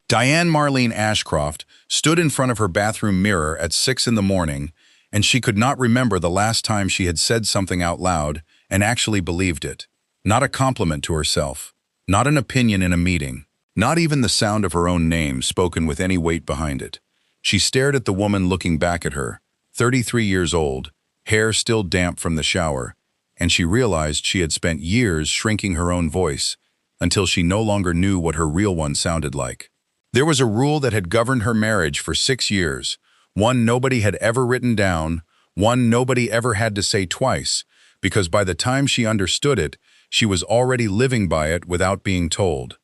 Diane Marlene Ashcroft stood in front of her bathroom mirror at 6 in the morning, and she could not remember the last time she had said something out loud and actually believed it. Not a compliment to herself, not an opinion in a meeting, not even the sound of her own name spoken with any weight behind it. She stared at the woman looking back at her, 33 years old, hair still damp from the shower, and she realized she had spent years shrinking her own voice until she no longer knew what her real one sounded like. There was a rule that had governed her marriage for 6 years, one nobody had ever written down, one nobody ever had to say twice, because by the time she understood it, she was already living by it without being told.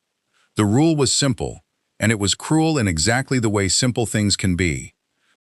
The rule was simple, and it was cruel in exactly the way simple things can be.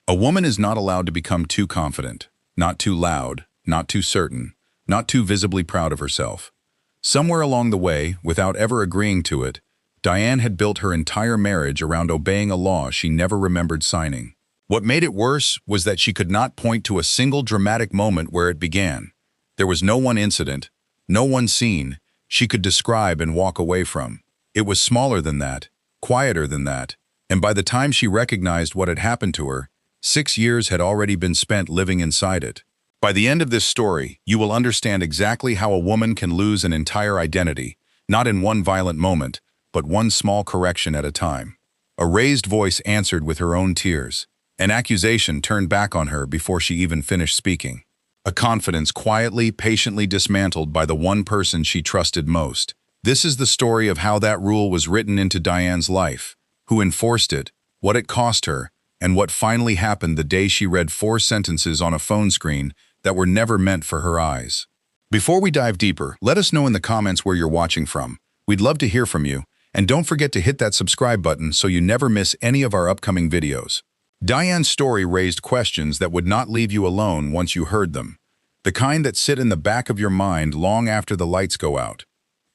A woman is not allowed to become too confident, not too loud, not too certain, not too visibly proud of herself. Somewhere along the way, without ever agreeing to it, Diane had built her entire marriage around obeying a law she never remembered signing. What made it worse was that she could not point to a single dramatic moment where it began. There was no one incident, no one scene she could describe and walk away from. It was smaller than that, quieter than that, and by the time she recognized what had happened to her, 6 years had already been spent living inside it. By the end of this story, you will understand exactly how a woman can lose an entire identity, not in one violent moment, but one small correction at a time. A raised voice answered with her own tears. An accusation turned back on her before she even finished speaking. A confidence quietly, patiently dismantled by the one person she trusted most. This is the story of how that rule was written into Diane's life, who enforced it, what it cost her, and what finally happened the day she read 4 sentences on a phone screen that were never meant for her eyes. Before we dive deeper, let us know in the comments where you're watching from. We'd love to hear from you, and don't forget to hit that subscribe button so you never miss any of our upcoming videos. Diane's story raised questions that would not leave you alone once you heard them, the kind that sit in the back of your mind long after the lights go out.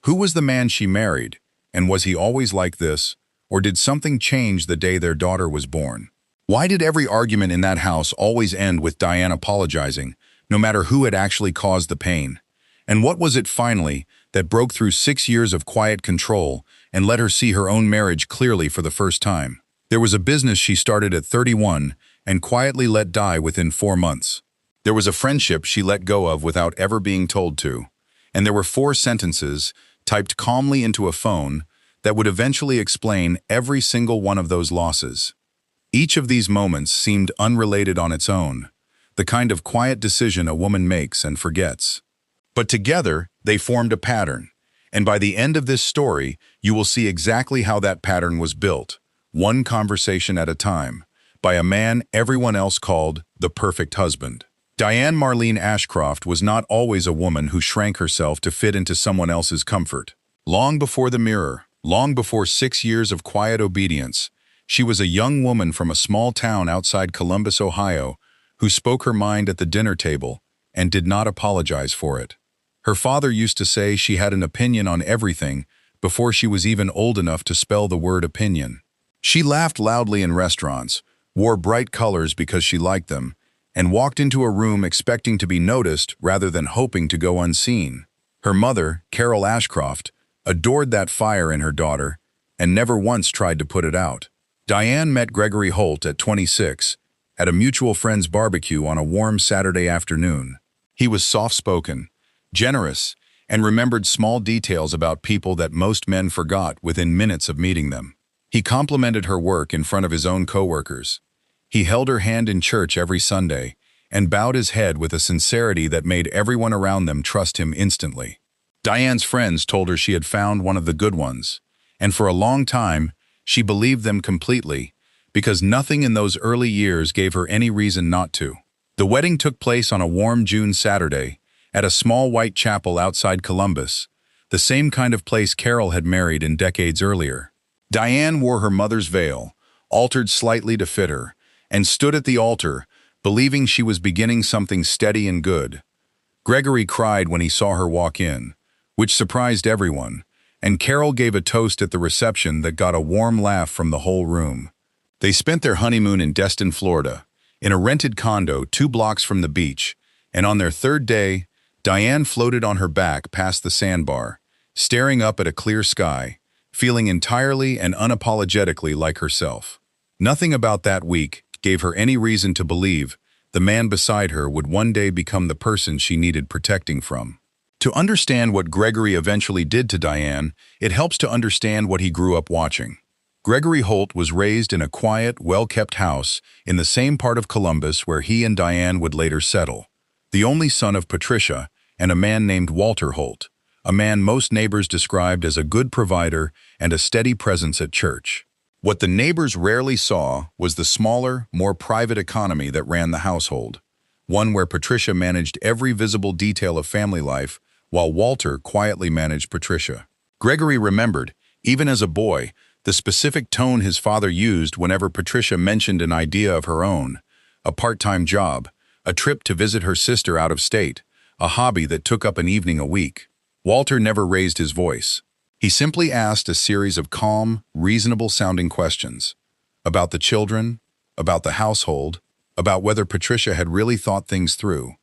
Who was the man she married, and was he always like this, or did something change the day their daughter was born? Why did every argument in that house always end with Diane apologizing, no matter who had actually caused the pain? And what was it finally that broke through 6 years of quiet control and let her see her own marriage clearly for the first time? There was a business she started at 31 and quietly let die within 4 months. There was a friendship she let go of without ever being told to. And there were 4 sentences, typed calmly into a phone, that would eventually explain every single one of those losses. Each of these moments seemed unrelated on its own, the kind of quiet decision a woman makes and forgets. But together, they formed a pattern, and by the end of this story, you will see exactly how that pattern was built, one conversation at a time, by a man everyone else called the perfect husband. Diane Marlene Ashcroft was not always a woman who shrank herself to fit into someone else's comfort. Long before the mirror, long before 6 years of quiet obedience, she was a young woman from a small town outside Columbus, Ohio, who spoke her mind at the dinner table and did not apologize for it. Her father used to say she had an opinion on everything before she was even old enough to spell the word opinion. She laughed loudly in restaurants, wore bright colors because she liked them, and walked into a room expecting to be noticed rather than hoping to go unseen. Her mother, Carol Ashcroft, adored that fire in her daughter and never once tried to put it out. Diane met Gregory Holt at 26 at a mutual friend's barbecue on a warm Saturday afternoon. He was soft-spoken, generous, and remembered small details about people that most men forgot within minutes of meeting them. He complimented her work in front of his own coworkers. He held her hand in church every Sunday and bowed his head with a sincerity that made everyone around them trust him instantly. Diane's friends told her she had found one of the good ones, and for a long time, she believed them completely, because nothing in those early years gave her any reason not to. The wedding took place on a warm June Saturday at a small white chapel outside Columbus, the same kind of place Carol had married in decades earlier. Diane wore her mother's veil, altered slightly to fit her, and stood at the altar, believing she was beginning something steady and good. Gregory cried when he saw her walk in, which surprised everyone, and Carol gave a toast at the reception that got a warm laugh from the whole room. They spent their honeymoon in Destin, Florida, in a rented condo 2 blocks from the beach, and on their 3rd day, Diane floated on her back past the sandbar, staring up at a clear sky, feeling entirely and unapologetically like herself. Nothing about that week gave her any reason to believe the man beside her would one day become the person she needed protecting from. To understand what Gregory eventually did to Diane, it helps to understand what he grew up watching. Gregory Holt was raised in a quiet, well-kept house in the same part of Columbus where he and Diane would later settle. The only son of Patricia and a man named Walter Holt, a man most neighbors described as a good provider and a steady presence at church. What the neighbors rarely saw was the smaller, more private economy that ran the household, one where Patricia managed every visible detail of family life while Walter quietly managed Patricia. Gregory remembered, even as a boy, the specific tone his father used whenever Patricia mentioned an idea of her own, a part-time job, a trip to visit her sister out of state, a hobby that took up an evening a week. Walter never raised his voice. He simply asked a series of calm, reasonable-sounding questions about the children, about the household, about whether Patricia had really thought things through,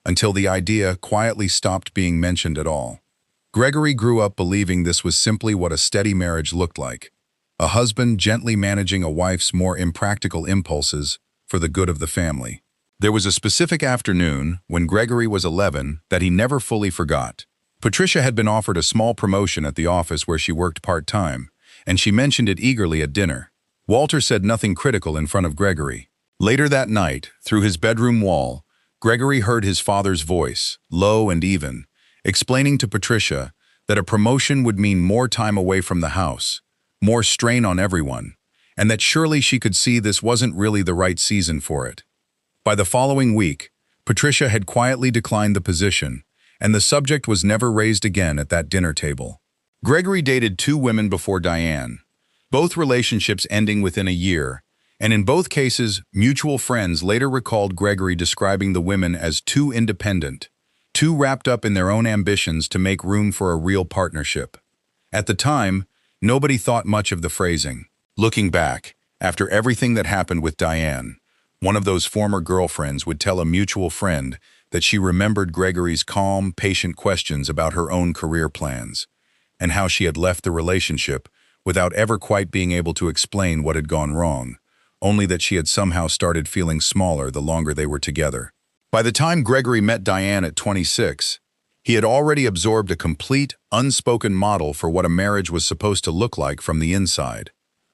until the idea quietly stopped being mentioned at all. Gregory grew up believing this was simply what a steady marriage looked like, a husband gently managing a wife's more impractical impulses for the good of the family. There was a specific afternoon when Gregory was 11 that he never fully forgot. Patricia had been offered a small promotion at the office where she worked part-time, and she mentioned it eagerly at dinner. Walter said nothing critical in front of Gregory. Later that night, through his bedroom wall, Gregory heard his father's voice, low and even, explaining to Patricia that a promotion would mean more time away from the house, more strain on everyone, and that surely she could see this wasn't really the right season for it. By the following week, Patricia had quietly declined the position, and the subject was never raised again at that dinner table. Gregory dated 2 women before Diane, both relationships ending within a year, and in both cases, mutual friends later recalled Gregory describing the women as too independent, too wrapped up in their own ambitions to make room for a real partnership. At the time, nobody thought much of the phrasing. Looking back, after everything that happened with Diane, one of those former girlfriends would tell a mutual friend that she remembered Gregory's calm, patient questions about her own career plans, and how she had left the relationship without ever quite being able to explain what had gone wrong, only that she had somehow started feeling smaller the longer they were together. By the time Gregory met Diane at 26, he had already absorbed a complete, unspoken model for what a marriage was supposed to look like from the inside,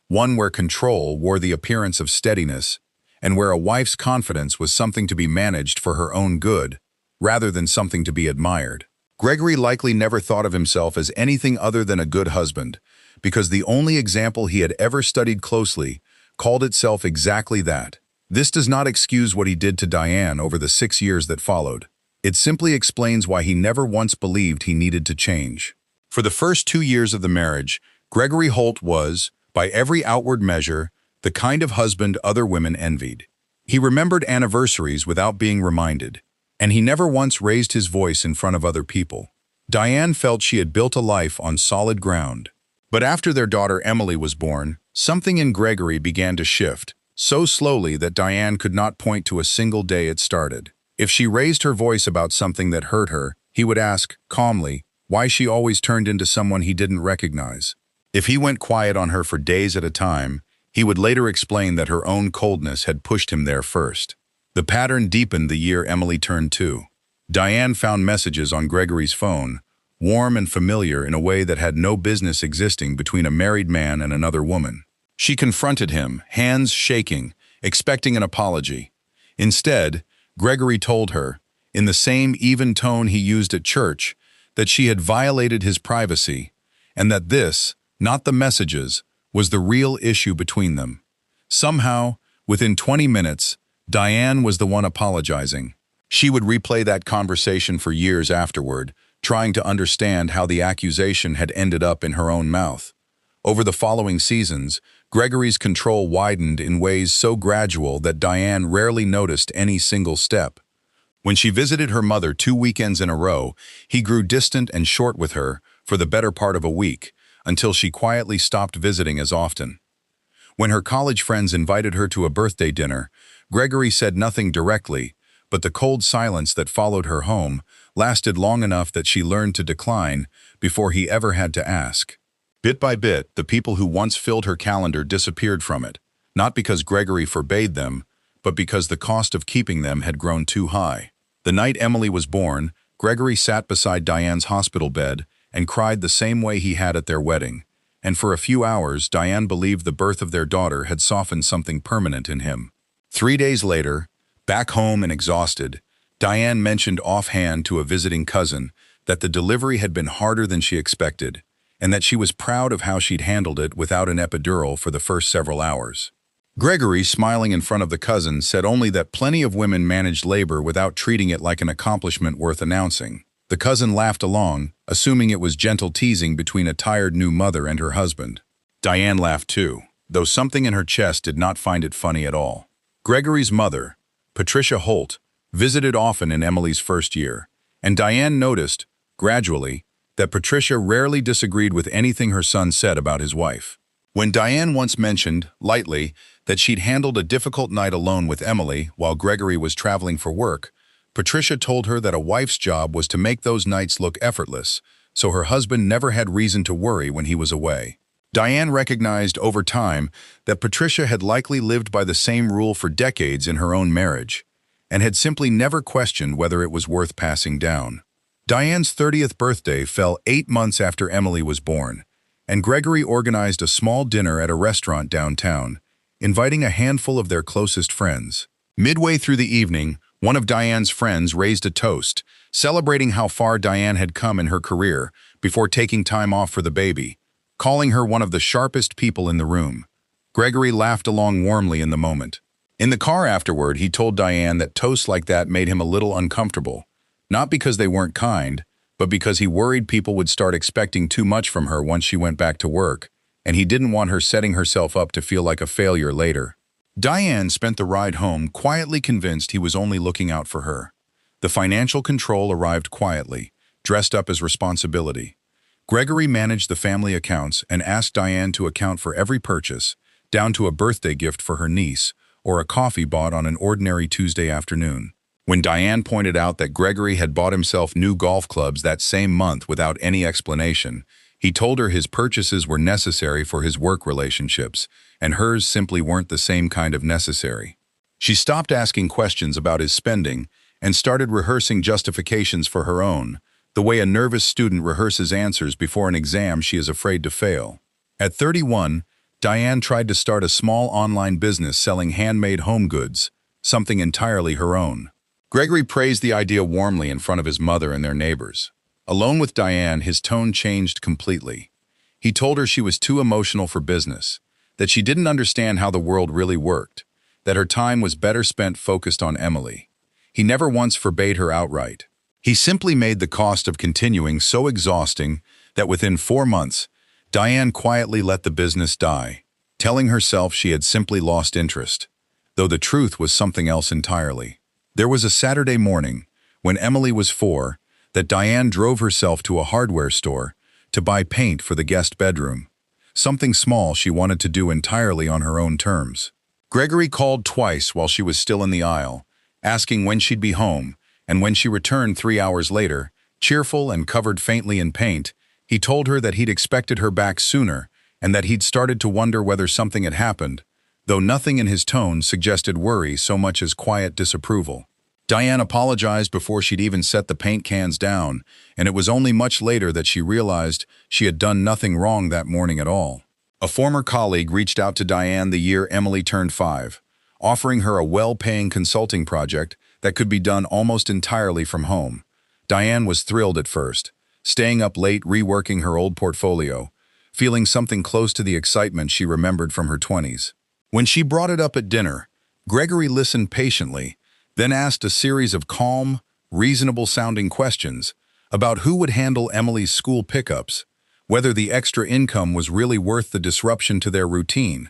one where control wore the appearance of steadiness, and where a wife's confidence was something to be managed for her own good, rather than something to be admired. Gregory likely never thought of himself as anything other than a good husband, because the only example he had ever studied closely called itself exactly that. This does not excuse what he did to Diane over the 6 years that followed. It simply explains why he never once believed he needed to change. For the first 2 years of the marriage, Gregory Holt was, by every outward measure, the kind of husband other women envied. He remembered anniversaries without being reminded, and he never once raised his voice in front of other people. Diane felt she had built a life on solid ground. But after their daughter Emily was born, something in Gregory began to shift, so slowly that Diane could not point to a single day it started. If she raised her voice about something that hurt her, he would ask, calmly, why she always turned into someone he didn't recognize. If he went quiet on her for days at a time, he would later explain that her own coldness had pushed him there first. The pattern deepened the year Emily turned 2. Diane found messages on Gregory's phone, warm and familiar in a way that had no business existing between a married man and another woman. She confronted him, hands shaking, expecting an apology. Instead, Gregory told her, in the same even tone he used at church, that she had violated his privacy, and that this, not the messages, was the real issue between them. Somehow, within 20 minutes, Diane was the one apologizing. She would replay that conversation for years afterward, trying to understand how the accusation had ended up in her own mouth. Over the following seasons, Gregory's control widened in ways so gradual that Diane rarely noticed any single step. When she visited her mother 2 weekends in a row, he grew distant and short with her for the better part of a week, until she quietly stopped visiting as often. When her college friends invited her to a birthday dinner, Gregory said nothing directly, but the cold silence that followed her home lasted long enough that she learned to decline before he ever had to ask. Bit by bit, the people who once filled her calendar disappeared from it, not because Gregory forbade them, but because the cost of keeping them had grown too high. The night Emily was born, Gregory sat beside Diane's hospital bed and cried the same way he had at their wedding, and for a few hours Diane believed the birth of their daughter had softened something permanent in him. 3 days later, back home and exhausted, Diane mentioned offhand to a visiting cousin that the delivery had been harder than she expected, and that she was proud of how she'd handled it without an epidural for the first several hours. Gregory, smiling in front of the cousin, said only that plenty of women managed labor without treating it like an accomplishment worth announcing. The cousin laughed along, assuming it was gentle teasing between a tired new mother and her husband. Diane laughed too, though something in her chest did not find it funny at all. Gregory's mother, Patricia Holt, visited often in Emily's first year, and Diane noticed, gradually, that Patricia rarely disagreed with anything her son said about his wife. When Diane once mentioned, lightly, that she'd handled a difficult night alone with Emily while Gregory was traveling for work, Patricia told her that a wife's job was to make those nights look effortless, so her husband never had reason to worry when he was away. Diane recognized over time that Patricia had likely lived by the same rule for decades in her own marriage, and had simply never questioned whether it was worth passing down. Diane's 30th birthday fell 8 months after Emily was born, and Gregory organized a small dinner at a restaurant downtown, inviting a handful of their closest friends. Midway through the evening, one of Diane's friends raised a toast, celebrating how far Diane had come in her career before taking time off for the baby, calling her one of the sharpest people in the room. Gregory laughed along warmly in the moment. In the car afterward, he told Diane that toasts like that made him a little uncomfortable, not because they weren't kind, but because he worried people would start expecting too much from her once she went back to work, and he didn't want her setting herself up to feel like a failure later. Diane spent the ride home quietly convinced he was only looking out for her. The financial control arrived quietly, dressed up as responsibility. Gregory managed the family accounts and asked Diane to account for every purchase, down to a birthday gift for her niece or a coffee bought on an ordinary Tuesday afternoon. When Diane pointed out that Gregory had bought himself new golf clubs that same month without any explanation, he told her his purchases were necessary for his work relationships, and hers simply weren't the same kind of necessary. She stopped asking questions about his spending and started rehearsing justifications for her own, the way a nervous student rehearses answers before an exam she is afraid to fail. At 31, Diane tried to start a small online business selling handmade home goods, something entirely her own. Gregory praised the idea warmly in front of his mother and their neighbors. Alone with Diane, his tone changed completely. He told her she was too emotional for business, that she didn't understand how the world really worked, that her time was better spent focused on Emily. He never once forbade her outright. He simply made the cost of continuing so exhausting that within 4 months, Diane quietly let the business die, telling herself she had simply lost interest, though the truth was something else entirely. There was a Saturday morning, when Emily was 4, that Diane drove herself to a hardware store to buy paint for the guest bedroom, something small she wanted to do entirely on her own terms. Gregory called twice while she was still in the aisle, asking when she'd be home, and when she returned 3 hours later, cheerful and covered faintly in paint, he told her that he'd expected her back sooner and that he'd started to wonder whether something had happened, though nothing in his tone suggested worry so much as quiet disapproval. Diane apologized before she'd even set the paint cans down, and it was only much later that she realized she had done nothing wrong that morning at all. A former colleague reached out to Diane the year Emily turned 5, offering her a well-paying consulting project that could be done almost entirely from home. Diane was thrilled at first, staying up late reworking her old portfolio, feeling something close to the excitement she remembered from her 20s. When she brought it up at dinner, Gregory listened patiently, then asked a series of calm, reasonable-sounding questions about who would handle Emily's school pickups, whether the extra income was really worth the disruption to their routine,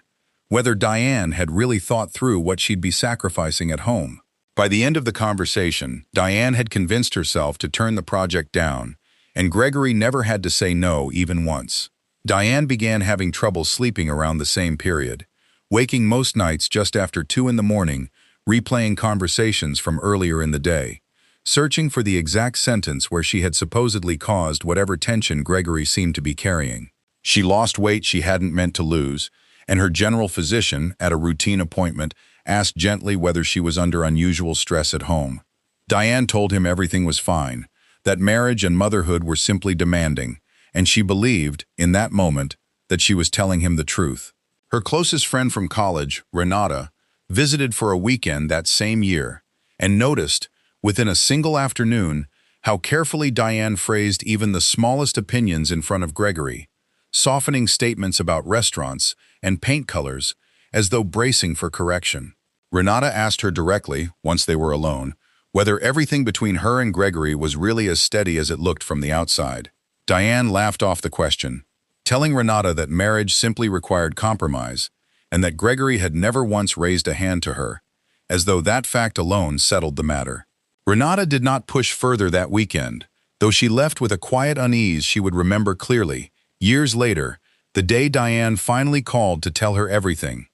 whether Diane had really thought through what she'd be sacrificing at home. By the end of the conversation, Diane had convinced herself to turn the project down, and Gregory never had to say no even once. Diane began having trouble sleeping around the same period, waking most nights just after 2 in the morning, replaying conversations from earlier in the day, searching for the exact sentence where she had supposedly caused whatever tension Gregory seemed to be carrying. She lost weight she hadn't meant to lose, and her general physician, at a routine appointment, asked gently whether she was under unusual stress at home. Diane told him everything was fine, that marriage and motherhood were simply demanding, and she believed, in that moment, that she was telling him the truth. Her closest friend from college, Renata, visited for a weekend that same year, and noticed, within a single afternoon, how carefully Diane phrased even the smallest opinions in front of Gregory, softening statements about restaurants and paint colors as though bracing for correction. Renata asked her directly, once they were alone, whether everything between her and Gregory was really as steady as it looked from the outside. Diane laughed off the question, telling Renata that marriage simply required compromise and that Gregory had never once raised a hand to her, as though that fact alone settled the matter. Renata did not push further that weekend, though she left with a quiet unease she would remember clearly, years later, the day Diane finally called to tell her everything.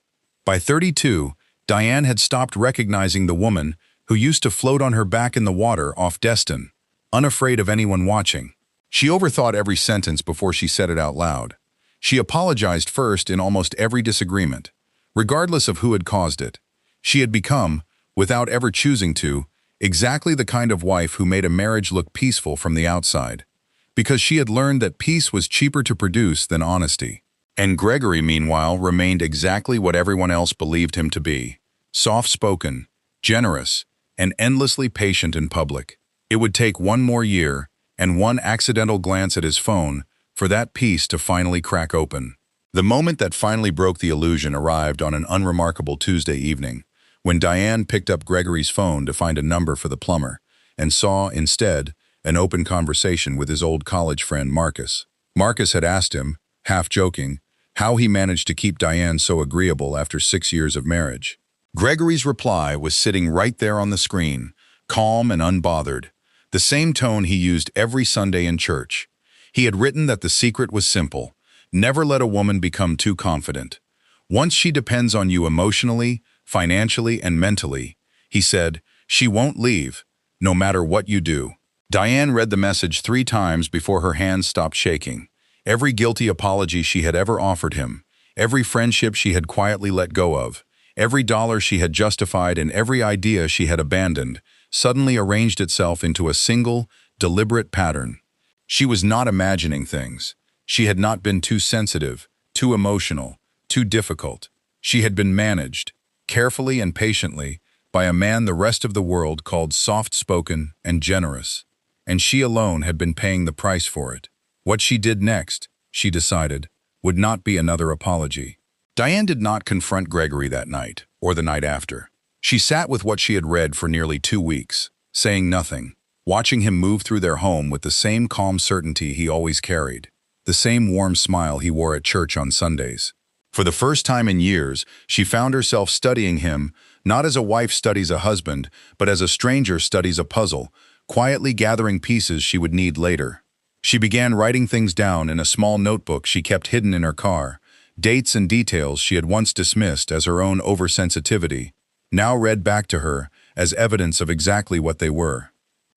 By 32, Diane had stopped recognizing the woman who used to float on her back in the water off Destin, unafraid of anyone watching. She overthought every sentence before she said it out loud. She apologized first in almost every disagreement, regardless of who had caused it. She had become, without ever choosing to, exactly the kind of wife who made a marriage look peaceful from the outside, because she had learned that peace was cheaper to produce than honesty. And Gregory, meanwhile, remained exactly what everyone else believed him to be: soft-spoken, generous, and endlessly patient in public. It would take one more year and one accidental glance at his phone for that peace to finally crack open. The moment that finally broke the illusion arrived on an unremarkable Tuesday evening, when Diane picked up Gregory's phone to find a number for the plumber, and saw, instead, an open conversation with his old college friend Marcus. Marcus had asked him, half joking, how he managed to keep Diane so agreeable after 6 years of marriage. Gregory's reply was sitting right there on the screen, calm and unbothered, the same tone he used every Sunday in church. He had written that the secret was simple: never let a woman become too confident. Once she depends on you emotionally, financially, and mentally, he said, she won't leave, no matter what you do. Diane read the message 3 times before her hands stopped shaking. Every guilty apology she had ever offered him, every friendship she had quietly let go of, every dollar she had justified, and every idea she had abandoned, suddenly arranged itself into a single, deliberate pattern. She was not imagining things. She had not been too sensitive, too emotional, too difficult. She had been managed, carefully and patiently, by a man the rest of the world called soft-spoken and generous, and she alone had been paying the price for it. What she did next, she decided, would not be another apology. Diane did not confront Gregory that night, or the night after. She sat with what she had read for nearly 2 weeks, saying nothing, watching him move through their home with the same calm certainty he always carried, the same warm smile he wore at church on Sundays. For the first time in years, she found herself studying him, not as a wife studies a husband, but as a stranger studies a puzzle, quietly gathering pieces she would need later. She began writing things down in a small notebook she kept hidden in her car, dates and details she had once dismissed as her own oversensitivity, now read back to her as evidence of exactly what they were.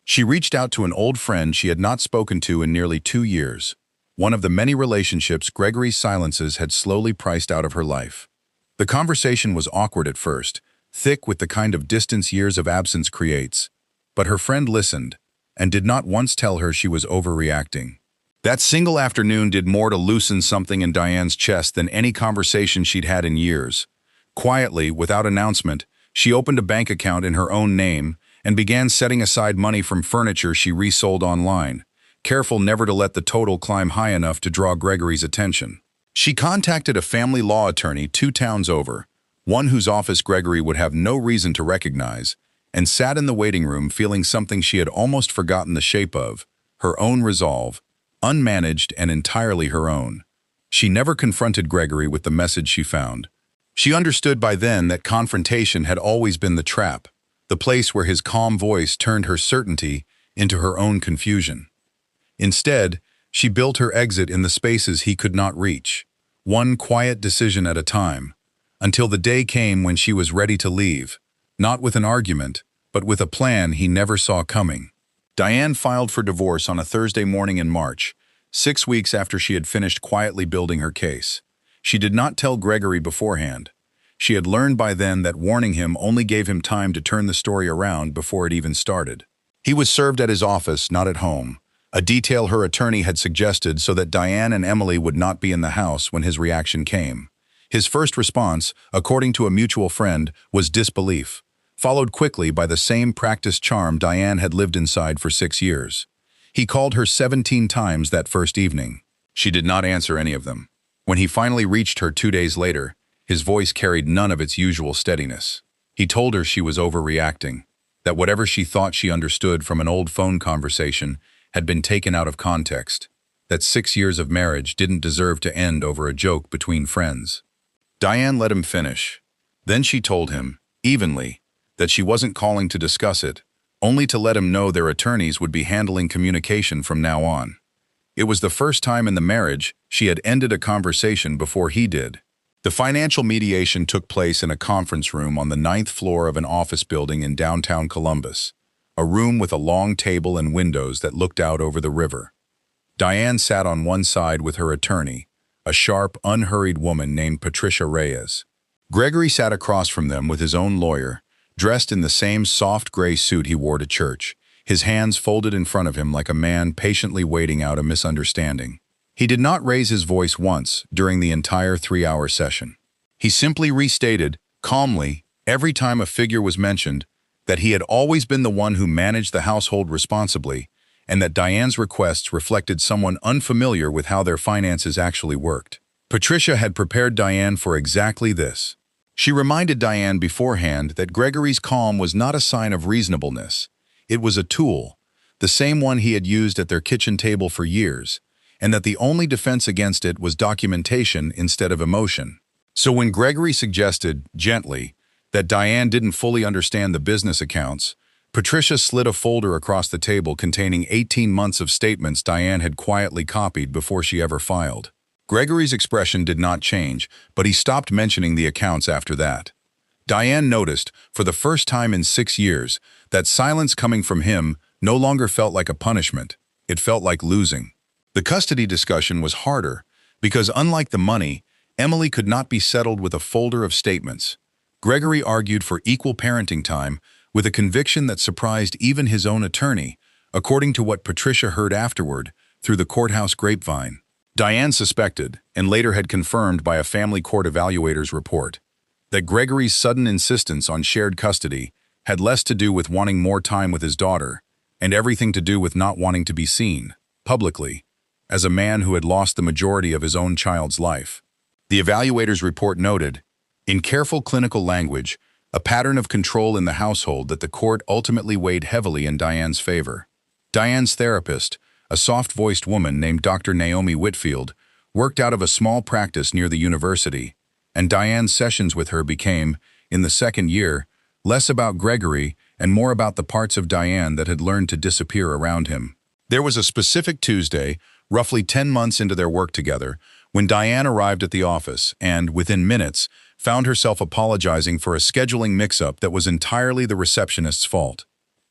She reached out to an old friend she had not spoken to in nearly 2 years, one of the many relationships Gregory's silences had slowly priced out of her life. The conversation was awkward at first, thick with the kind of distance years of absence creates, but her friend listened, and did not once tell her she was overreacting. That single afternoon did more to loosen something in Diane's chest than any conversation she'd had in years. Quietly, without announcement, she opened a bank account in her own name and began setting aside money from furniture she resold online, careful never to let the total climb high enough to draw Gregory's attention. She contacted a family law attorney 2 towns over, one whose office Gregory would have no reason to recognize, and sat in the waiting room feeling something she had almost forgotten the shape of: her own resolve, unmanaged and entirely her own. She never confronted Gregory with the message she found. She understood by then that confrontation had always been the trap, the place where his calm voice turned her certainty into her own confusion. Instead, she built her exit in the spaces he could not reach, one quiet decision at a time, until the day came when she was ready to leave, not with an argument, but with a plan he never saw coming. Diane filed for divorce on a Thursday morning in March, 6 weeks after she had finished quietly building her case. She did not tell Gregory beforehand. She had learned by then that warning him only gave him time to turn the story around before it even started. He was served at his office, not at home, a detail her attorney had suggested so that Diane and Emily would not be in the house when his reaction came. His first response, according to a mutual friend, was disbelief, followed quickly by the same practiced charm Diane had lived inside for 6 years. He called her 17 times that first evening. She did not answer any of them. When he finally reached her 2 days later, his voice carried none of its usual steadiness. He told her she was overreacting, that whatever she thought she understood from an old phone conversation had been taken out of context, that 6 years of marriage didn't deserve to end over a joke between friends. Diane let him finish. Then she told him, evenly, that she wasn't calling to discuss it, only to let him know their attorneys would be handling communication from now on. It was the first time in the marriage she had ended a conversation before he did. The financial mediation took place in a conference room on the 9th floor of an office building in downtown Columbus, a room with a long table and windows that looked out over the river. Diane sat on one side with her attorney, a sharp, unhurried woman named Patricia Reyes. Gregory sat across from them with his own lawyer, dressed in the same soft gray suit he wore to church, his hands folded in front of him like a man patiently waiting out a misunderstanding. He did not raise his voice once during the entire 3-hour session. He simply restated, calmly, every time a figure was mentioned, that he had always been the one who managed the household responsibly, and that Diane's requests reflected someone unfamiliar with how their finances actually worked. Patricia had prepared Diane for exactly this. She reminded Diane beforehand that Gregory's calm was not a sign of reasonableness. It was a tool, the same one he had used at their kitchen table for years, and that the only defense against it was documentation instead of emotion. So when Gregory suggested, gently, that Diane didn't fully understand the business accounts, Patricia slid a folder across the table containing 18 months of statements Diane had quietly copied before she ever filed. Gregory's expression did not change, but he stopped mentioning the accounts after that. Diane noticed, for the first time in 6 years, that silence coming from him no longer felt like a punishment. It felt like losing. The custody discussion was harder because, unlike the money, Emily could not be settled with a folder of statements. Gregory argued for equal parenting time with a conviction that surprised even his own attorney, according to what Patricia heard afterward through the courthouse grapevine. Diane suspected, and later had confirmed by a family court evaluator's report, that Gregory's sudden insistence on shared custody had less to do with wanting more time with his daughter and everything to do with not wanting to be seen, publicly, as a man who had lost the majority of his own child's life. The evaluator's report noted, in careful clinical language, a pattern of control in the household that the court ultimately weighed heavily in Diane's favor. Diane's therapist, a soft-voiced woman named Dr. Naomi Whitfield, worked out of a small practice near the university, and Diane's sessions with her became, in the second year, less about Gregory and more about the parts of Diane that had learned to disappear around him. There was a specific Tuesday, roughly 10 months into their work together, when Diane arrived at the office and, within minutes, found herself apologizing for a scheduling mix-up that was entirely the receptionist's fault.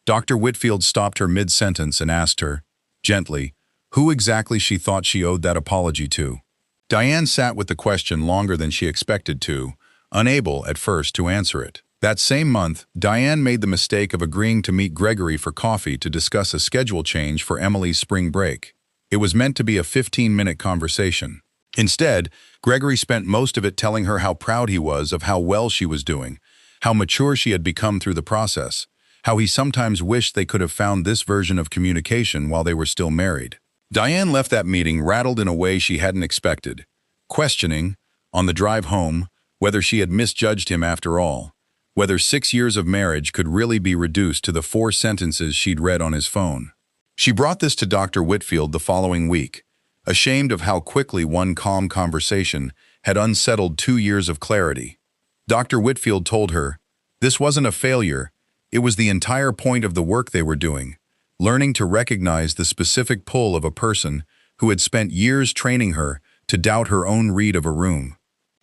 Dr. Whitfield stopped her mid-sentence and asked her, gently, who exactly she thought she owed that apology to. Diane sat with the question longer than she expected to, unable, at first, to answer it. That same month, Diane made the mistake of agreeing to meet Gregory for coffee to discuss a schedule change for Emily's spring break. It was meant to be a 15-minute conversation. Instead, Gregory spent most of it telling her how proud he was of how well she was doing, how mature she had become through the process, how he sometimes wished they could have found this version of communication while they were still married. Diane left that meeting rattled in a way she hadn't expected, questioning, on the drive home, whether she had misjudged him after all, whether 6 years of marriage could really be reduced to the 4 sentences she'd read on his phone. She brought this to Dr. Whitfield the following week, ashamed of how quickly one calm conversation had unsettled 2 years of clarity. Dr. Whitfield told her, this wasn't a failure, it was the entire point of the work they were doing, learning to recognize the specific pull of a person who had spent years training her to doubt her own read of a room.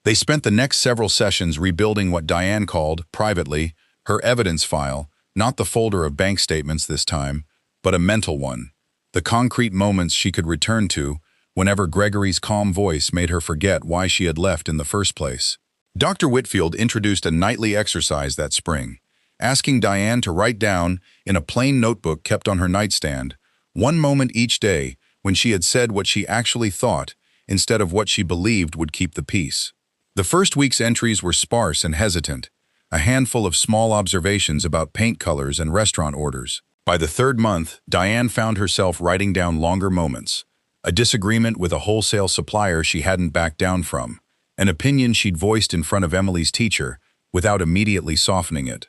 They spent the next several sessions rebuilding what Diane called, privately, her evidence file, not the folder of bank statements this time, but a mental one, the concrete moments she could return to whenever Gregory's calm voice made her forget why she had left in the first place. Dr. Whitfield introduced a nightly exercise that spring, asking Diane to write down, in a plain notebook kept on her nightstand, one moment each day when she had said what she actually thought instead of what she believed would keep the peace. The first week's entries were sparse and hesitant, a handful of small observations about paint colors and restaurant orders. By the third month, Diane found herself writing down longer moments, a disagreement with a wholesale supplier she hadn't backed down from, an opinion she'd voiced in front of Emily's teacher without immediately softening it.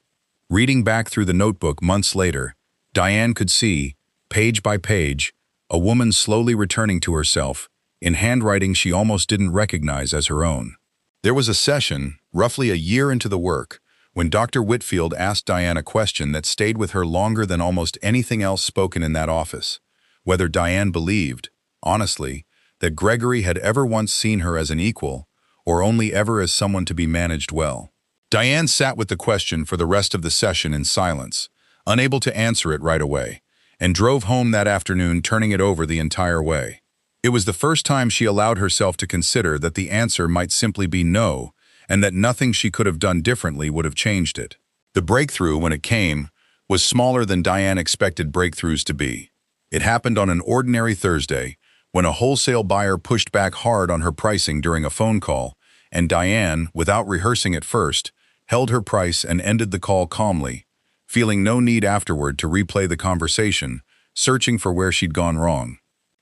Reading back through the notebook months later, Diane could see, page by page, a woman slowly returning to herself, in handwriting she almost didn't recognize as her own. There was a session, roughly a year into the work, when Dr. Whitfield asked Diane a question that stayed with her longer than almost anything else spoken in that office: whether Diane believed, honestly, that Gregory had ever once seen her as an equal, or only ever as someone to be managed well. Diane sat with the question for the rest of the session in silence, unable to answer it right away, and drove home that afternoon turning it over the entire way. It was the first time she allowed herself to consider that the answer might simply be no, and that nothing she could have done differently would have changed it. The breakthrough, when it came, was smaller than Diane expected breakthroughs to be. It happened on an ordinary Thursday, when a wholesale buyer pushed back hard on her pricing during a phone call, and Diane, without rehearsing at first, held her price and ended the call calmly, feeling no need afterward to replay the conversation, searching for where she'd gone wrong.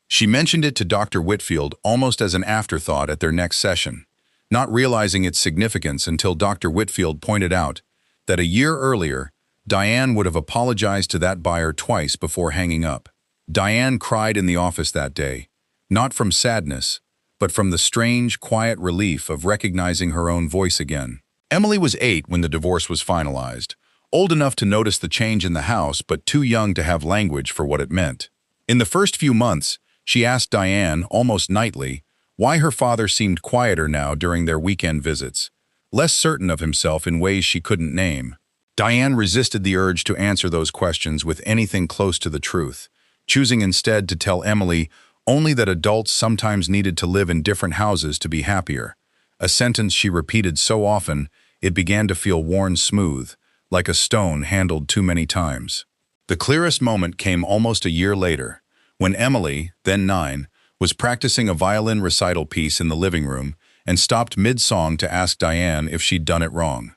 She mentioned it to Dr. Whitfield almost as an afterthought at their next session, not realizing its significance until Dr. Whitfield pointed out that a year earlier, Diane would have apologized to that buyer twice before hanging up. Diane cried in the office that day, not from sadness, but from the strange, quiet relief of recognizing her own voice again. Emily was 8 when the divorce was finalized, old enough to notice the change in the house but too young to have language for what it meant. In the first few months, she asked Diane, almost nightly, why her father seemed quieter now during their weekend visits, less certain of himself in ways she couldn't name. Diane resisted the urge to answer those questions with anything close to the truth, choosing instead to tell Emily only that adults sometimes needed to live in different houses to be happier, a sentence she repeated so often it began to feel worn smooth, like a stone handled too many times. The clearest moment came almost a year later, when Emily, then 9, was practicing a violin recital piece in the living room and stopped mid-song to ask Diane if she'd done it wrong.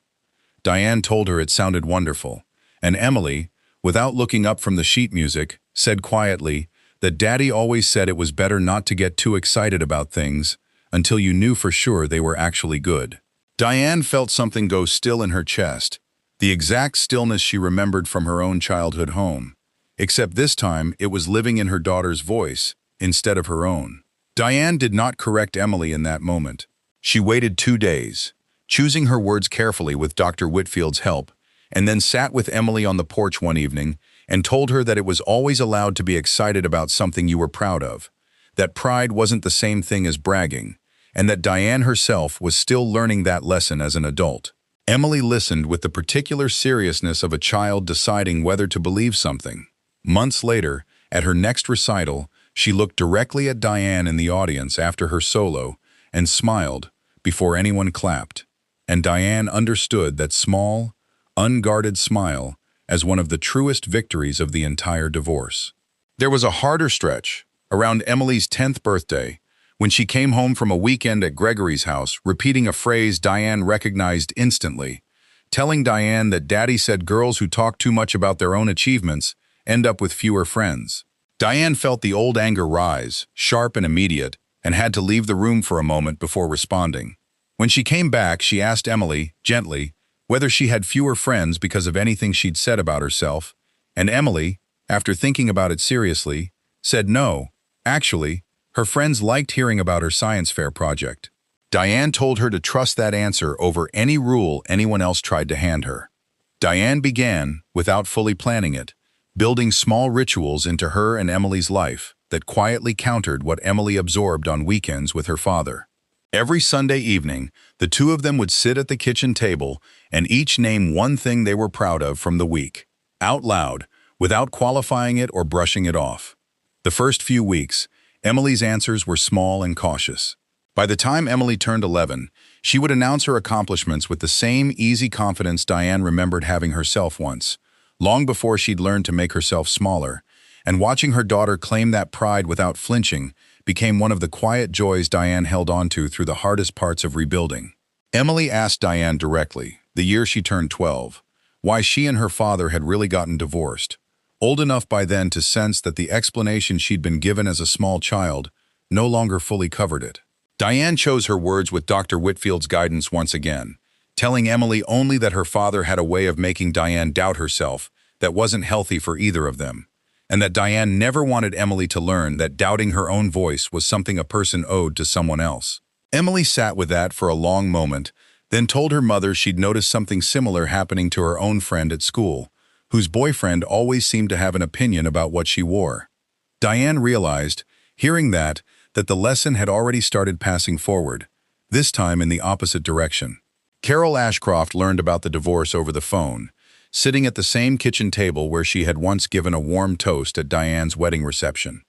Diane told her it sounded wonderful, and Emily, without looking up from the sheet music, said quietly that Daddy always said it was better not to get too excited about things until you knew for sure they were actually good. Diane felt something go still in her chest, the exact stillness she remembered from her own childhood home, except this time it was living in her daughter's voice instead of her own. Diane did not correct Emily in that moment. She waited 2 days, choosing her words carefully with Dr. Whitfield's help, and then sat with Emily on the porch one evening and told her that it was always allowed to be excited about something you were proud of, that pride wasn't the same thing as bragging, and that Diane herself was still learning that lesson as an adult. Emily listened with the particular seriousness of a child deciding whether to believe something. Months later, at her next recital, she looked directly at Diane in the audience after her solo and smiled before anyone clapped, and Diane understood that small, unguarded smile as one of the truest victories of the entire divorce. There was a harder stretch, around Emily's 10th birthday, when she came home from a weekend at Gregory's house, repeating a phrase Diane recognized instantly, telling Diane that Daddy said girls who talk too much about their own achievements end up with fewer friends. Diane felt the old anger rise, sharp and immediate, and had to leave the room for a moment before responding. When she came back, she asked Emily, gently, whether she had fewer friends because of anything she'd said about herself, and Emily, after thinking about it seriously, said no. Actually, her friends liked hearing about her science fair project. Diane told her to trust that answer over any rule anyone else tried to hand her. Diane began, without fully planning it, building small rituals into her and Emily's life that quietly countered what Emily absorbed on weekends with her father. Every Sunday evening, the two of them would sit at the kitchen table and each name one thing they were proud of from the week, out loud, without qualifying it or brushing it off. The first few weeks, Emily's answers were small and cautious. By the time Emily turned 11, she would announce her accomplishments with the same easy confidence Diane remembered having herself once, long before she'd learned to make herself smaller, and watching her daughter claim that pride without flinching became one of the quiet joys Diane held onto through the hardest parts of rebuilding. Emily asked Diane directly, the year she turned 12, why she and her father had really gotten divorced, old enough by then to sense that the explanation she'd been given as a small child no longer fully covered it. Diane chose her words with Dr. Whitfield's guidance once again, telling Emily only that her father had a way of making Diane doubt herself that wasn't healthy for either of them, and that Diane never wanted Emily to learn that doubting her own voice was something a person owed to someone else. Emily sat with that for a long moment, then told her mother she'd noticed something similar happening to her own friend at school, whose boyfriend always seemed to have an opinion about what she wore. Diane realized, hearing that the lesson had already started passing forward, this time in the opposite direction. Carol Ashcroft learned about the divorce over the phone, sitting at the same kitchen table where she had once given a warm toast at Diane's wedding reception.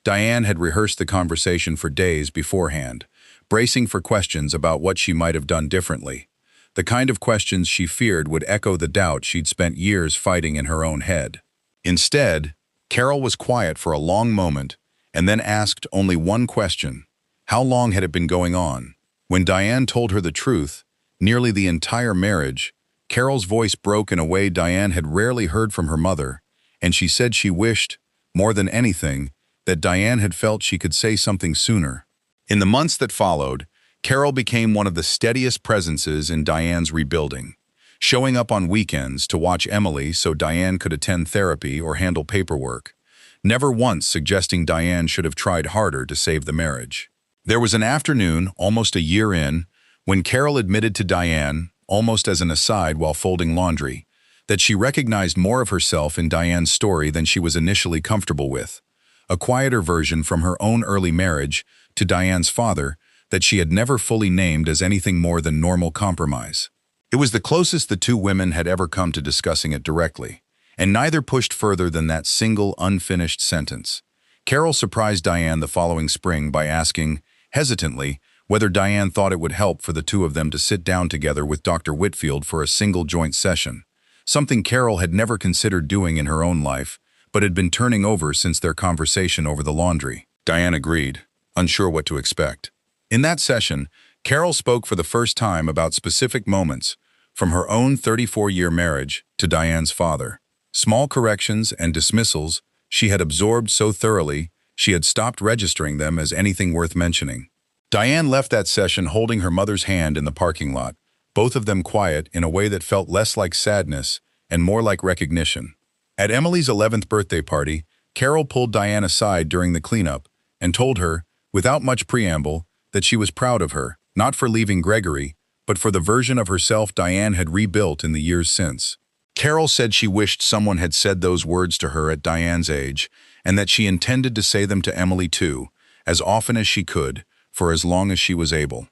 Diane had rehearsed the conversation for days beforehand, bracing for questions about what she might have done differently, the kind of questions she feared would echo the doubt she'd spent years fighting in her own head. Instead, Carol was quiet for a long moment and then asked only one question: how long had it been going on? When Diane told her the truth, nearly the entire marriage, Carol's voice broke in a way Diane had rarely heard from her mother, and she said she wished, more than anything, that Diane had felt she could say something sooner. In the months that followed, Carol became one of the steadiest presences in Diane's rebuilding, showing up on weekends to watch Emily so Diane could attend therapy or handle paperwork, never once suggesting Diane should have tried harder to save the marriage. There was an afternoon, almost a year in, when Carol admitted to Diane, almost as an aside while folding laundry, that she recognized more of herself in Diane's story than she was initially comfortable with, a quieter version from her own early marriage to Diane's father that she had never fully named as anything more than normal compromise. It was the closest the two women had ever come to discussing it directly, and neither pushed further than that single unfinished sentence. Carol surprised Diane the following spring by asking, hesitantly, whether Diane thought it would help for the two of them to sit down together with Dr. Whitfield for a single joint session, something Carol had never considered doing in her own life, but had been turning over since their conversation over the laundry. Diane agreed, unsure what to expect. In that session, Carol spoke for the first time about specific moments, from her own 34-year marriage to Diane's father. Small corrections and dismissals she had absorbed so thoroughly she had stopped registering them as anything worth mentioning. Diane left that session holding her mother's hand in the parking lot, both of them quiet in a way that felt less like sadness and more like recognition. At Emily's 11th birthday party, Carol pulled Diane aside during the cleanup and told her, without much preamble, that she was proud of her, not for leaving Gregory, but for the version of herself Diane had rebuilt in the years since. Carol said she wished someone had said those words to her at Diane's age, and that she intended to say them to Emily too, as often as she could, for as long as she was able.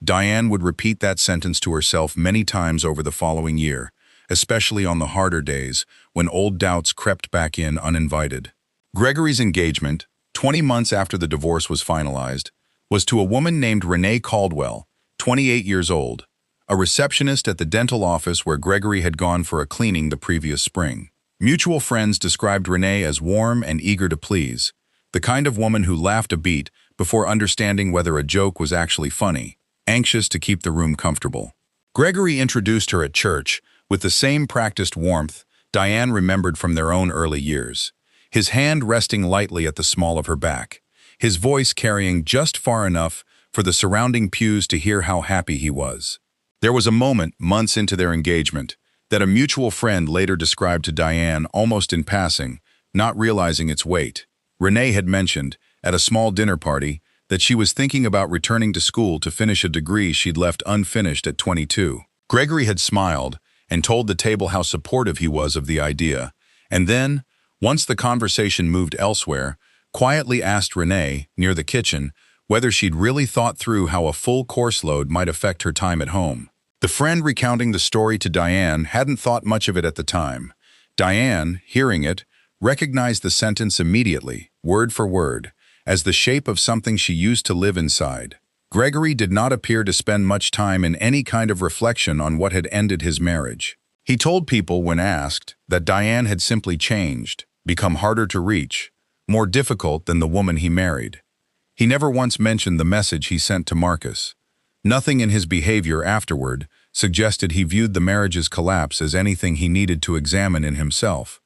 Diane would repeat that sentence to herself many times over the following year, especially on the harder days when old doubts crept back in uninvited. Gregory's engagement, 20 months after the divorce was finalized, was to a woman named Renee Caldwell, 28 years old, a receptionist at the dental office where Gregory had gone for a cleaning the previous spring. Mutual friends described Renee as warm and eager to please, the kind of woman who laughed a beat before understanding whether a joke was actually funny, anxious to keep the room comfortable. Gregory introduced her at church with the same practiced warmth Diane remembered from their own early years, his hand resting lightly at the small of her back, his voice carrying just far enough for the surrounding pews to hear how happy he was. There was a moment, months into their engagement, that a mutual friend later described to Diane almost in passing, not realizing its weight. Renee had mentioned, at a small dinner party, that she was thinking about returning to school to finish a degree she'd left unfinished at 22. Gregory had smiled and told the table how supportive he was of the idea, and then, once the conversation moved elsewhere, quietly asked Renee, near the kitchen, whether she'd really thought through how a full course load might affect her time at home. The friend recounting the story to Diane hadn't thought much of it at the time. Diane, hearing it, recognized the sentence immediately, word for word, as the shape of something she used to live inside. Gregory did not appear to spend much time in any kind of reflection on what had ended his marriage. He told people when asked that Diane had simply changed, become harder to reach, more difficult than the woman he married. He never once mentioned the message he sent to Marcus. Nothing in his behavior afterward suggested he viewed the marriage's collapse as anything he needed to examine in himself,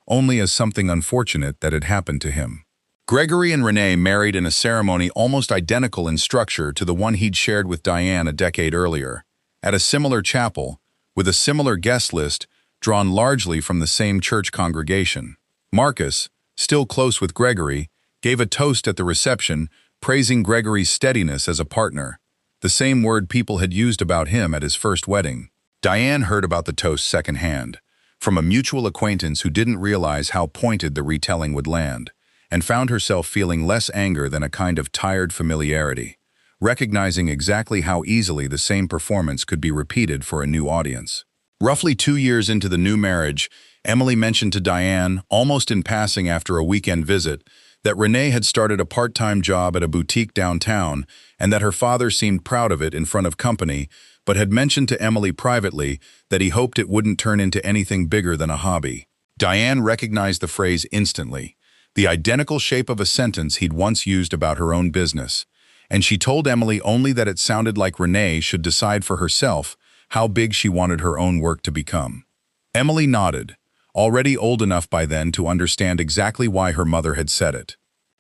only as something unfortunate that had happened to him. Gregory and Renee married in a ceremony almost identical in structure to the one he'd shared with Diane a decade earlier, at a similar chapel, with a similar guest list drawn largely from the same church congregation. Marcus, still close with Gregory, gave a toast at the reception praising Gregory's steadiness as a partner, the same word people had used about him at his first wedding. Diane heard about the toast secondhand, from a mutual acquaintance who didn't realize how pointed the retelling would land, and found herself feeling less anger than a kind of tired familiarity, recognizing exactly how easily the same performance could be repeated for a new audience. Roughly 2 years into the new marriage, Emily mentioned to Diane, almost in passing after a weekend visit, that Renee had started a part-time job at a boutique downtown and that her father seemed proud of it in front of company, but had mentioned to Emily privately that he hoped it wouldn't turn into anything bigger than a hobby. Diane recognized the phrase instantly, the identical shape of a sentence he'd once used about her own business, and she told Emily only that it sounded like Renee should decide for herself how big she wanted her own work to become. Emily nodded, already old enough by then to understand exactly why her mother had said it.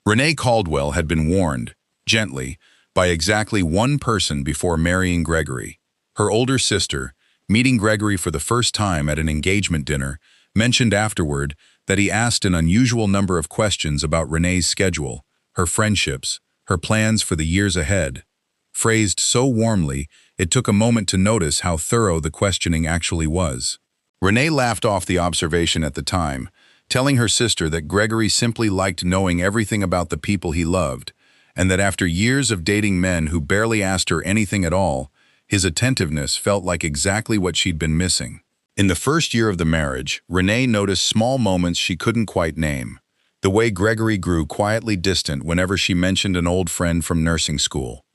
Renee Caldwell had been warned, gently, by exactly one person before marrying Gregory. Her older sister, meeting Gregory for the first time at an engagement dinner, mentioned afterward that he asked an unusual number of questions about Renee's schedule, her friendships, her plans for the years ahead. Phrased so warmly, it took a moment to notice how thorough the questioning actually was. Renee laughed off the observation at the time, telling her sister that Gregory simply liked knowing everything about the people he loved, and that after years of dating men who barely asked her anything at all, his attentiveness felt like exactly what she'd been missing. In the first year of the marriage, Renee noticed small moments she couldn't quite name. The way Gregory grew quietly distant whenever she mentioned an old friend from nursing school.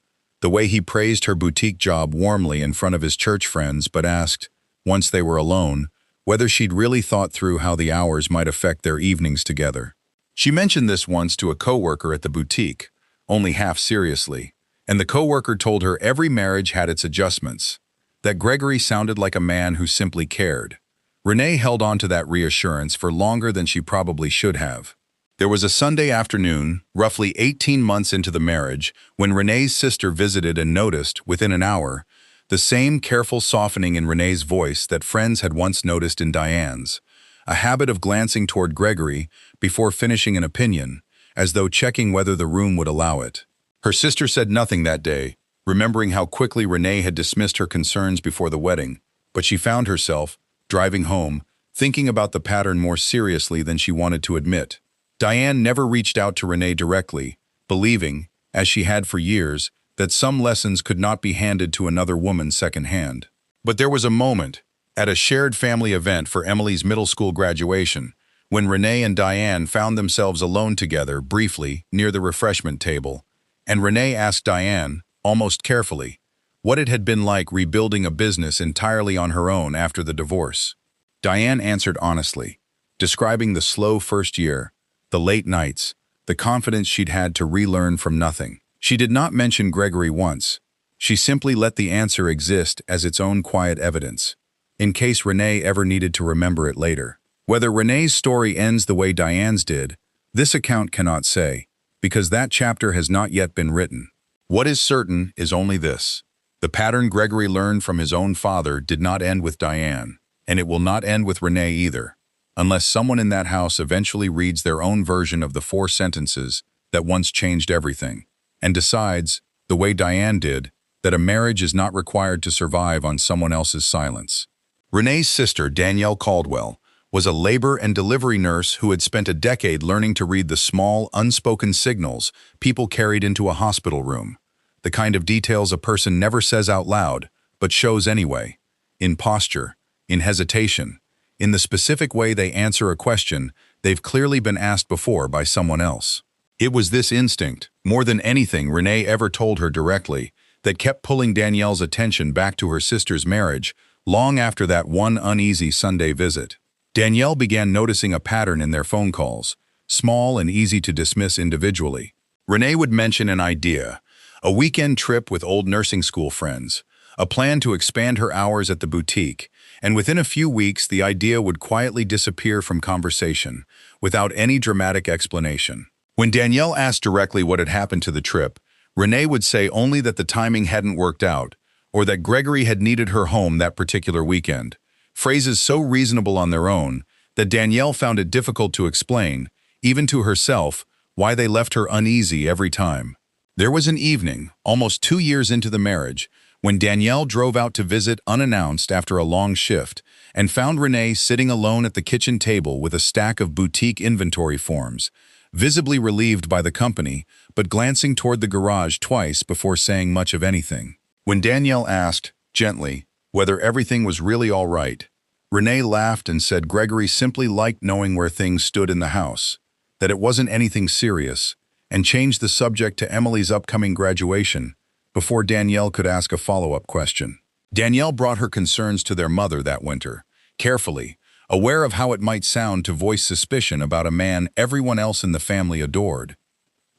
The way he praised her boutique job warmly in front of his church friends but asked, once they were alone, whether she'd really thought through how the hours might affect their evenings together. She mentioned this once to a coworker at the boutique, only half seriously, and the coworker told her every marriage had its adjustments, that Gregory sounded like a man who simply cared. Renee held on to that reassurance for longer than she probably should have. There was a Sunday afternoon, roughly 18 months into the marriage, when Renee's sister visited and noticed, within an hour, the same careful softening in Renee's voice that friends had once noticed in Diane's, a habit of glancing toward Gregory before finishing an opinion, as though checking whether the room would allow it. Her sister said nothing that day, remembering how quickly Renee had dismissed her concerns before the wedding, but she found herself, driving home, thinking about the pattern more seriously than she wanted to admit. Diane never reached out to Renee directly, believing, as she had for years, that some lessons could not be handed to another woman secondhand. But there was a moment, at a shared family event for Emily's middle school graduation, when Renee and Diane found themselves alone together briefly near the refreshment table, and Renee asked Diane, almost carefully, what it had been like rebuilding a business entirely on her own after the divorce. Diane answered honestly, describing the slow first year, the late nights, the confidence she'd had to relearn from nothing. She did not mention Gregory once. She simply let the answer exist as its own quiet evidence, in case Renee ever needed to remember it later. Whether Renee's story ends the way Diane's did, this account cannot say, because that chapter has not yet been written. What is certain is only this. The pattern Gregory learned from his own father did not end with Diane, and it will not end with Renee either, unless someone in that house eventually reads their own version of the 4 sentences that once changed everything, and decides, the way Diane did, that a marriage is not required to survive on someone else's silence. Renee's sister, Danielle Caldwell, was a labor and delivery nurse who had spent a decade learning to read the small, unspoken signals people carried into a hospital room, the kind of details a person never says out loud, but shows anyway, in posture, in hesitation, in the specific way they answer a question they've clearly been asked before by someone else. It was this instinct, more than anything Renee ever told her directly, that kept pulling Danielle's attention back to her sister's marriage long after that one uneasy Sunday visit. Danielle began noticing a pattern in their phone calls, small and easy to dismiss individually. Renee would mention an idea, a weekend trip with old nursing school friends, a plan to expand her hours at the boutique, and within a few weeks the idea would quietly disappear from conversation, without any dramatic explanation. When Danielle asked directly what had happened to the trip, Renee would say only that the timing hadn't worked out, or that Gregory had needed her home that particular weekend. Phrases so reasonable on their own that Danielle found it difficult to explain, even to herself, why they left her uneasy every time. There was an evening, almost 2 years into the marriage, when Danielle drove out to visit unannounced after a long shift and found Renee sitting alone at the kitchen table with a stack of boutique inventory forms, visibly relieved by the company, but glancing toward the garage twice before saying much of anything. When Danielle asked, gently, whether everything was really all right, Renee laughed and said Gregory simply liked knowing where things stood in the house, that it wasn't anything serious, and changed the subject to Emily's upcoming graduation before Danielle could ask a follow-up question. Danielle brought her concerns to their mother that winter, carefully, aware of how it might sound to voice suspicion about a man everyone else in the family adored.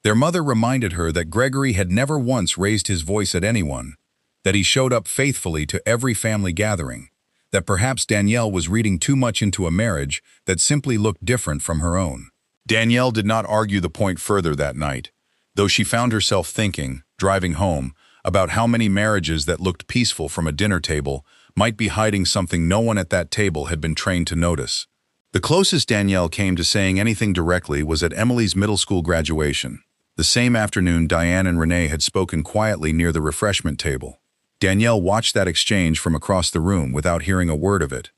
Their mother reminded her that Gregory had never once raised his voice at anyone, that he showed up faithfully to every family gathering, that perhaps Danielle was reading too much into a marriage that simply looked different from her own. Danielle did not argue the point further that night, though she found herself thinking, driving home, about how many marriages that looked peaceful from a dinner table might be hiding something no one at that table had been trained to notice. The closest Danielle came to saying anything directly was at Emily's middle school graduation. The same afternoon, Diane and Renee had spoken quietly near the refreshment table. Danielle watched that exchange from across the room without hearing a word of it,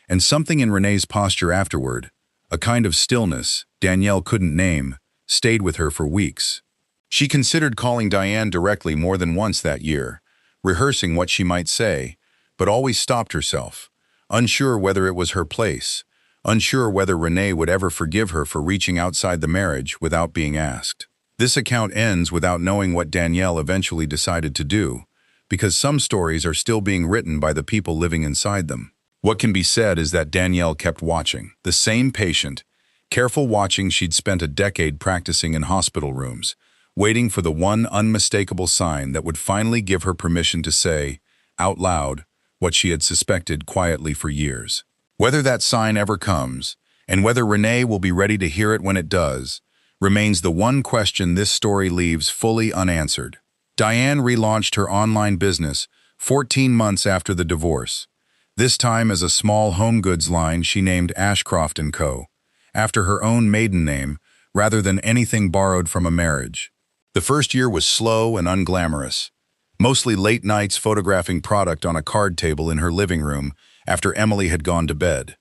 and something in Renee's posture afterward, a kind of stillness Danielle couldn't name, stayed with her for weeks. She considered calling Diane directly more than once that year, rehearsing what she might say, but always stopped herself, unsure whether it was her place, unsure whether Renee would ever forgive her for reaching outside the marriage without being asked. This account ends without knowing what Danielle eventually decided to do, because some stories are still being written by the people living inside them. What can be said is that Danielle kept watching, the same patient, careful watching she'd spent a decade practicing in hospital rooms, waiting for the one unmistakable sign that would finally give her permission to say, out loud, what she had suspected quietly for years. Whether that sign ever comes, and whether Renee will be ready to hear it when it does, remains the one question this story leaves fully unanswered. Diane relaunched her online business 14 months after the divorce, this time as a small home goods line she named Ashcroft & Co., after her own maiden name rather than anything borrowed from a marriage. The first year was slow and unglamorous, mostly late nights photographing product on a card table in her living room after Emily had gone to bed.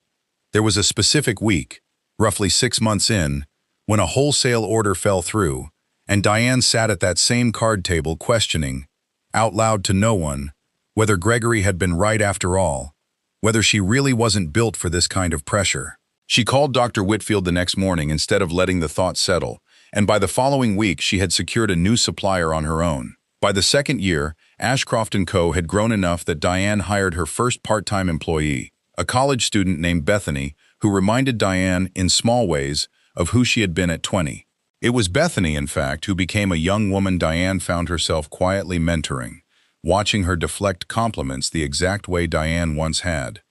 There was a specific week, roughly 6 months in, when a wholesale order fell through, and Diane sat at that same card table questioning, out loud to no one, whether Gregory had been right after all, whether she really wasn't built for this kind of pressure. She called Dr. Whitfield the next morning instead of letting the thought settle, and by the following week she had secured a new supplier on her own. By the second year, Ashcroft & Co. had grown enough that Diane hired her first part-time employee, a college student named Bethany, who reminded Diane, in small ways, of who she had been at 20. It was Bethany, in fact, who became a young woman Diane found herself quietly mentoring, watching her deflect compliments the exact way Diane once had.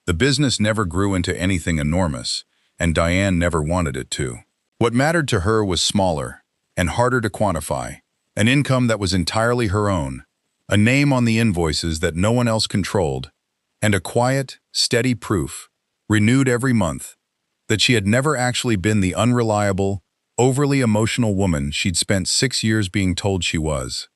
The business never grew into anything enormous, and Diane never wanted it to. What mattered to her was smaller and harder to quantify, an income that was entirely her own, a name on the invoices that no one else controlled, and a quiet, steady proof, renewed every month, that she had never actually been the unreliable, overly emotional woman she'd spent 6 years being told she was.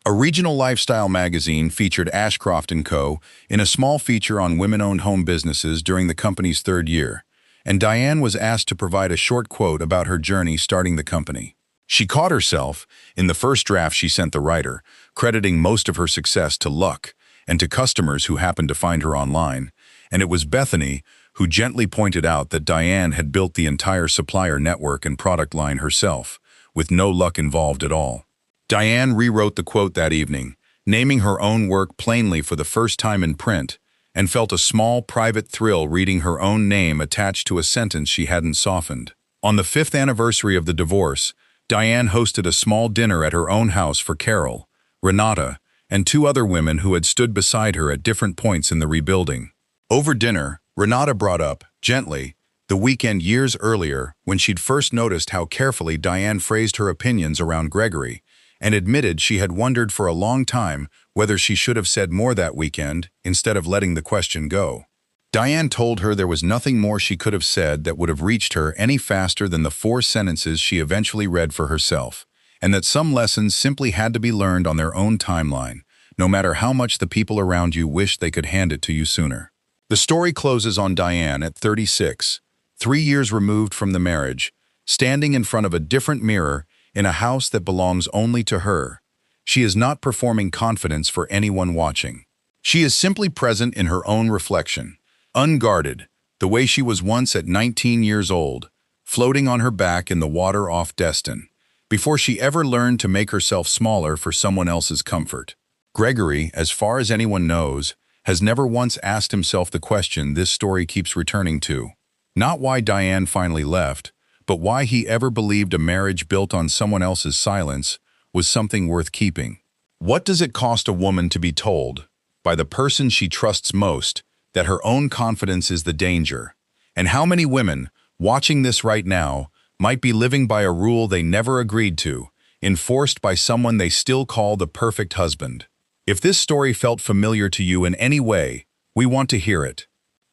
A regional lifestyle magazine featured Ashcroft & Co. in a small feature on women-owned home businesses during the company's 3rd year, and Diane was asked to provide a short quote about her journey starting the company. She caught herself, in the first draft she sent the writer, crediting most of her success to luck and to customers who happened to find her online, and it was Bethany who gently pointed out that Diane had built the entire supplier network and product line herself, with no luck involved at all. Diane rewrote the quote that evening, naming her own work plainly for the first time in print, and felt a small private thrill reading her own name attached to a sentence she hadn't softened. On the 5th anniversary of the divorce, Diane hosted a small dinner at her own house for Carol, Renata, and 2 other women who had stood beside her at different points in the rebuilding. Over dinner, Renata brought up, gently, the weekend years earlier when she'd first noticed how carefully Diane phrased her opinions around Gregory, and admitted she had wondered for a long time whether she should have said more that weekend instead of letting the question go. Diane told her there was nothing more she could have said that would have reached her any faster than the 4 sentences she eventually read for herself, and that some lessons simply had to be learned on their own timeline, no matter how much the people around you wished they could hand it to you sooner. The story closes on Diane at 36, 3 years removed from the marriage, standing in front of a different mirror in a house that belongs only to her. She is not performing confidence for anyone watching. She is simply present in her own reflection, unguarded, the way she was once at 19 years old, floating on her back in the water off Destin, before she ever learned to make herself smaller for someone else's comfort. Gregory, as far as anyone knows, has never once asked himself the question this story keeps returning to. Not why Diane finally left, but why he ever believed a marriage built on someone else's silence was something worth keeping. What does it cost a woman to be told, by the person she trusts most, that her own confidence is the danger? And how many women, watching this right now, might be living by a rule they never agreed to, enforced by someone they still call the perfect husband? If this story felt familiar to you in any way, we want to hear it.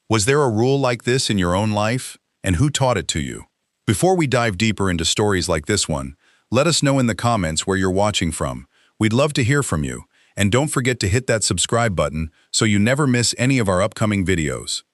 Was there a rule like this in your own life? And who taught it to you? Before we dive deeper into stories like this one, let us know in the comments where you're watching from. We'd love to hear from you. And don't forget to hit that subscribe button so you never miss any of our upcoming videos.